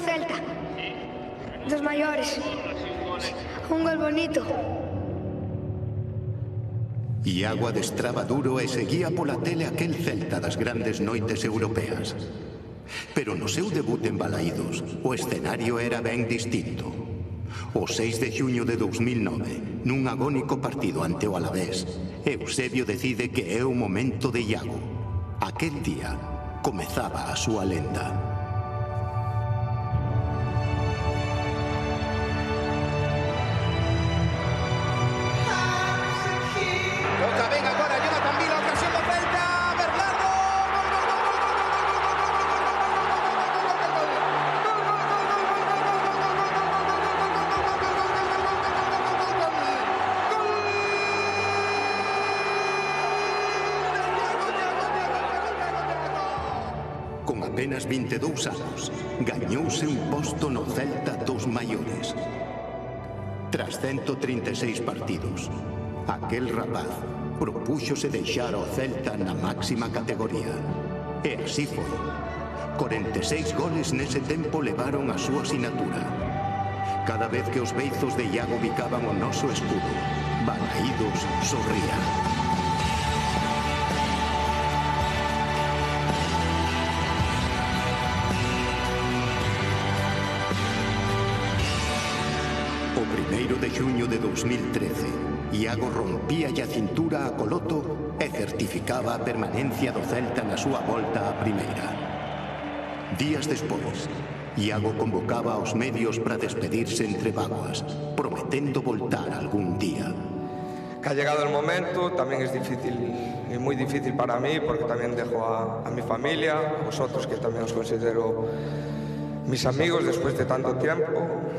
Celta. Dos maiores. Un gol bonito. Iago adestraba duro e seguía pola tele aquel Celta das grandes noites europeas. Pero no seu debut en Balaídos, o escenario era ben distinto. O 6 de xuño de 2009, nun agónico partido ante o Alavés, Eusebio decide que é o momento de Iago. Aquel día comezaba a súa lenda. Con apenas 22 anos, gañouse un posto no Celta dos maiores. Tras 136 partidos, aquel rapaz propúxose deixar o Celta na máxima categoría. E así foi. 46 goles nese tempo levaron a súa sinatura. Cada vez que os beizos de Iago bicaban o noso escudo, Balaídos sorría. O 1º de xuño de 2013, Iago rompía a cintura a Coloto e certificaba a permanencia do Celta na súa volta á primeira. Días despois, Iago convocaba aos medios para despedirse entre vaguas, prometendo voltar algún día. Que ha llegado el momento, también es difícil y muy difícil para mí, porque también dejo a mi familia, a vosotros que también os considero mis amigos después de tanto tiempo.